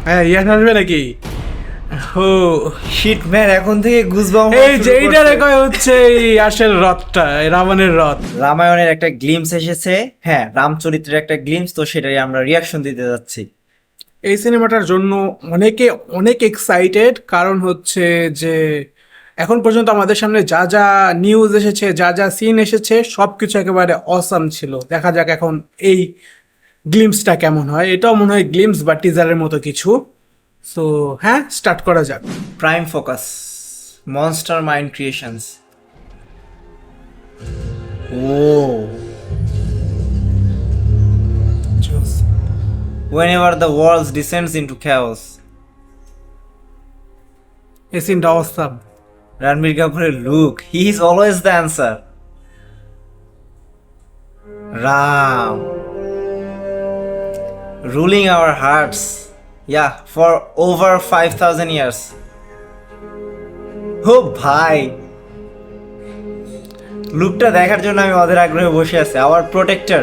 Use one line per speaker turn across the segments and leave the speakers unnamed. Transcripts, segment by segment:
হ্যাঁ, ইয়াস আসবে নাকি? ও
শিট ম্যান, এখন থেকে গুজবাম্প
এই যে এইটা রেখা হচ্ছে এই আসল রথটা, এই রাবণের রথ।
রামায়ণের একটা গ্লিমস এসেছে, হ্যাঁ রামচরিত্রের একটা গ্লিমস, তো সেটাই আমরা রিয়াকশন দিতে যাচ্ছি।
এই সিনেমাটার জন্য অনেকে অনেক এক্সাইটেড, কারণ হচ্ছে যে এখন পর্যন্ত আমাদের সামনে যা যা নিউজ এসেছে, যা যা সিন এসেছে, সব কিছু একেবারে অসাম ছিল। দেখা যাক এখন এই গ্লিমসটা কেমন হয়। এটাও মনে হয় গ্লিমস বা টিজারের মতো কিছু। সো হ্যাঁ, স্টার্ট করা যাক।
Prime focus, monster mind creations. ও whenever the world descends into chaos.
এই সিনটা অসাম।
রণবীর কাপুরের look, he is always the answer. Ram ruling hour hertz, yeah, for over 5000 years. ও ভাই, লুকটা দেখার জন্য আমি ওদের আগ্রহে বসে আছি। আওয়ার প্রোটেক্টর,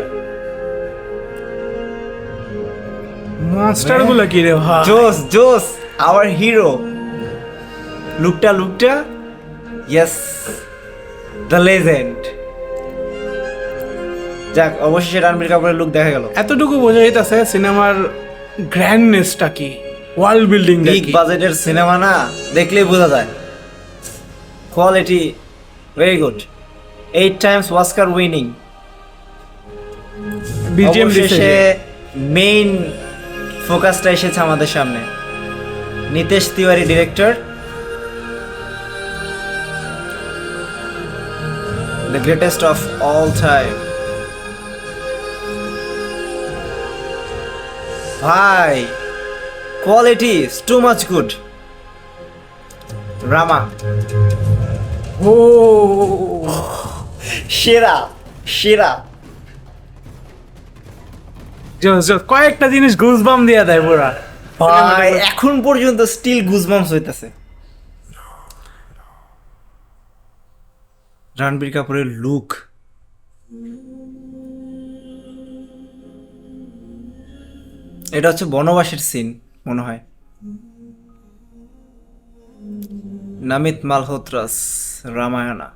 মনস্টার গুলো কি রে ভাই?
জোস জোস, আওয়ার হিরো। লুকটা ইয়েস, দ্য লেজেন্ড। যাক, অবশেষে রণবীর কাপুরের লুক দেখা গেল।
এতটুকু বোঝা যাইতেছে সিনেমার গ্র্যান্ডনেসটা কি, ওয়ার্ল্ড বিল্ডিং
বিগ বাজেটের সিনেমা না, দেখলেই বোঝা যায়। Quality very good, 8 times Oscar winning.
BGM
অবশেষে মেইন ফোকাসটা এসেছে আমাদের সামনে। Nitesh Tiwari director, the greatest of all time. ভাই, কোয়ালিটি টু মাচ গুড। রামা
ও
সেরা সেরা।
কয়েকটা জিনিস গুজবাম দিয়ে দেয় পুরা।
ভাই, এখন পর্যন্ত স্টিল গুজবাম্পস হইতাছে। রণবীর কাপুরের লুক, এটা হচ্ছে বনবাসের সিন মনে হয়। নামিত মালহোত্রাস রামায়ণা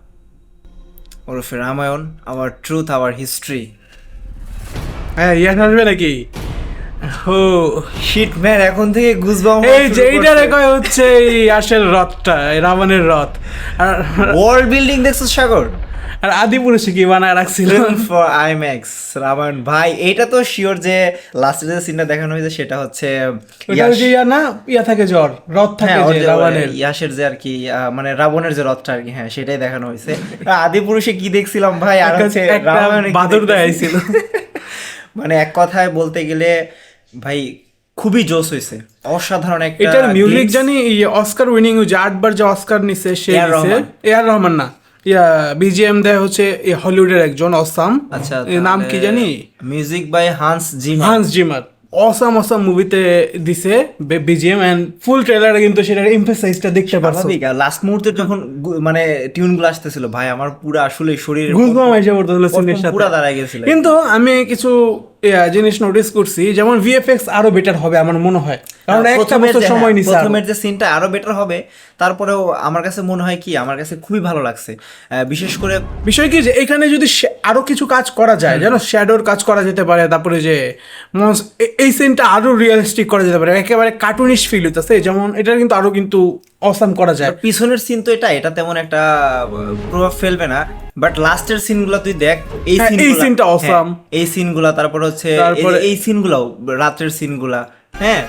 ওরফে Ramayan, our truth, our history.
হ্যাঁ, ইয়াস আসবে নাকি? ও
শিট ম্যান, এখন থেকে গুজবাম্প
এই যে এইটা রেখা হচ্ছে এই আসল রথটা, এই রাবণের রথ। আর
ওয়ার্ল্ড বিল্ডিং দেখছো সাগর?
আর আদি পুরুষে কি বানায় রাখছিল।
For IMAX Ramayana. ভাই, এটা তো শিওর যে লাস্টে যে সিনটা দেখানো হয়েছে সেটা হচ্ছে
ওটা ওই যে ইয়া না, ইয়া থাকে জ্বর, রথ থাকে
হ্যাঁ, ওর
যে
যে
রাবণের।
ইয়াসের যে আর কি মানে রাবণের যে রথটা আর কি, হ্যাঁ সেটাই দেখানো হয়েছে। আদি পুরুষে কি দেখছিলাম ভাই, আর হচ্ছে
একটা
রামায়ণে কি
বাদুর
দেখতেছি।
দেখাইছিল।
মানে এক কথায় বলতে গেলে ভাই খুবই জোস হয়েছে, অসাধারণ একটা।
এটার মিউজিক
glimpse।
জানি অস্কার উইনিং, যে 8বার যে অস্কার নিছে সে
এ আর
নিছে।
রহমান।
এ আর রহমান না, ইয়া বিজিএম দেয় হচ্ছে হলিউডের একজন অসাম।
আচ্ছা,
নাম কি জানি?
Music by Hans Zimmer.
Hans Zimmer awesome মুভিতে দিছে বিজিএম, এন্ড ফুল ট্রেলারে কিন্তু সেটার এমফাসাইজটা দেখতে পারছো।
স্বাভাবিক, লাস্ট মুহূর্তে যখন মানে টিউনগুলো আসতেছিল ভাই, আমার পুরো আসলে শরীর
গুজবাম এসে পড়তেছিল সিনের সাথে।
পুরো দাঁড়ায় গেছিল।
কিন্তু আমি কিছু জিনিস নোটিস করছি, যেমন ভিএফএক্স আরো বেটার হবে আমার মনে হয়, কারণ একটা বছর সময় নিছে।
প্রথমের যে সিনটা আরো বেটার হবে, তারপরেও আমার কাছে মনে হয় কি, আমার কাছে খুবই ভালো লাগছে। বিশেষ করে
বিষয় কি যে এখানে যদি আরো কিছু কাজ করা যায়, যেন শ্যাডোর কাজ করা যেতে পারে, তারপরে যে এই সিনটা আরো রিয়েলিস্টিক করা যেতে পারে, একেবারে কার্টুনিশ ফিল হইতেছে, যেমন এটা কিন্তু আরো কিন্তু অসাম করা যায়।
পিছনের সিন তো এটা তেমন একটা প্রভাব ফেলবে না, বাট লাস্টের সিনগুলো তুই দেখ, এই
হ্যাঁ, এই
সিনগুলো,
সিনটা awesome।
এই সিনগুলা, তারপর হচ্ছে এই সিনগুলো, রাতের সিনগুলা, হ্যাঁ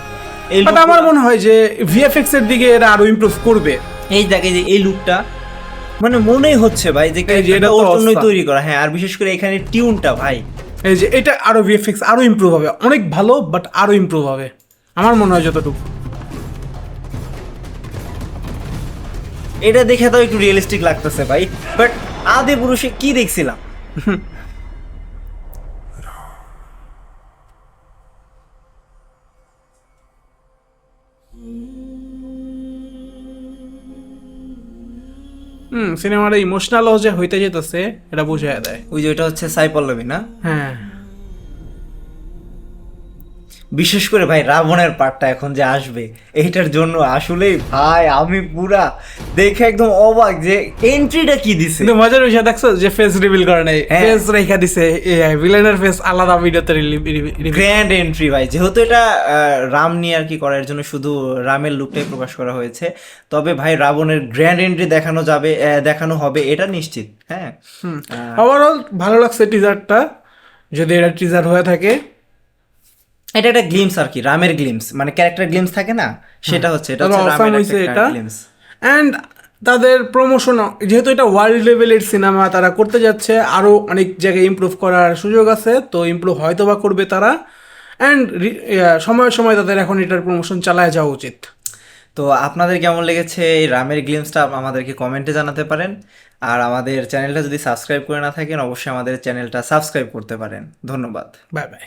এই
বাট আমার মনে হয় যে ভিএফএক্স এর দিকে এরা আরো ইমপ্রুভ করবে।
এই দেখ, এই যে এই লুকটা মানে মনেই হচ্ছে ভাই যে
এই যে এটা তো
ওর জন্যই
awesome।
তৈরি করা। হ্যাঁ, আর বিশেষ করে এখানে টিউনটা ভাই,
এই যে এটা আরো ভিএফএক্স আরো ইমপ্রুভ হবে, অনেক ভালো, বাট আরো ইমপ্রুভ হবে আমার মনে হয় যতটুকু।
এটা দেখে তো একটু রিয়েলিস্টিক লাগতেছে ভাই, বাট আদি পুরুষে কি দেখছিলাম।
সিনেমাটা ইমোশনাল যে হইতে যেতেছে এটা বুঝাই দেয়।
ওই যে ওইটা হচ্ছে সাই পল্লবী না?
হ্যাঁ,
বিশেষ করে ভাই রাবণের পার্টটা এখন যে আসবে এইটার জন্য আসলেই ভাই আমি পুরা দেখে একদম অবাক যে এন্ট্রিটা কি দিছে।
কিন্তু মজার বিষয় দেখছো যে ফেস রিভিল করে নাই,
হ্যাঁ।
ফেস রেখা দিছে, ভিলেনের ফেস আলাদা ভিডিওতে
গ্র্যান্ড এন্ট্রি ভাই, যেহেতু এটা রাম নিয়ে আর কি করার জন্য শুধু রামের লুকটাই প্রকাশ করা হয়েছে, তবে ভাই রাবণের গ্র্যান্ড এন্ট্রি দেখানো যাবে, দেখানো হবে এটা নিশ্চিত। হ্যাঁ
ওভারঅল ভালো লাগছে টিজারটা, যদি এটা টিজার হয়ে থাকে।
এটা একটা গ্লিমস আর কি, রামের গ্লিমস, মানে ক্যারেক্টার গ্লিমস থাকে না, সেটা হচ্ছে এটা
তবে
হচ্ছে
awesome
রামের
হয়েছে
একটা
এটা।
গ্লিমস।
অ্যান্ড তাদের প্রমোশন, যেহেতু এটা ওয়ার্ল্ড লেভেলের সিনেমা, তারা করতে যাচ্ছে, আরও অনেক জায়গায় ইমপ্রুভ করার সুযোগ আছে, তো ইমপ্রুভ হয়তো বা করবে তারা। অ্যান্ড সময় সময় তাদের এখন এটার প্রমোশন চালায় যাওয়া উচিত।
তো আপনাদের কেমন লেগেছে এই রামের গ্লিমসটা আমাদেরকে কমেন্টে জানাতে পারেন। আর আমাদের চ্যানেলটা যদি সাবস্ক্রাইব করে না থাকেন অবশ্যই আমাদের চ্যানেলটা সাবস্ক্রাইব করতে পারেন। ধন্যবাদ।
Bye bye.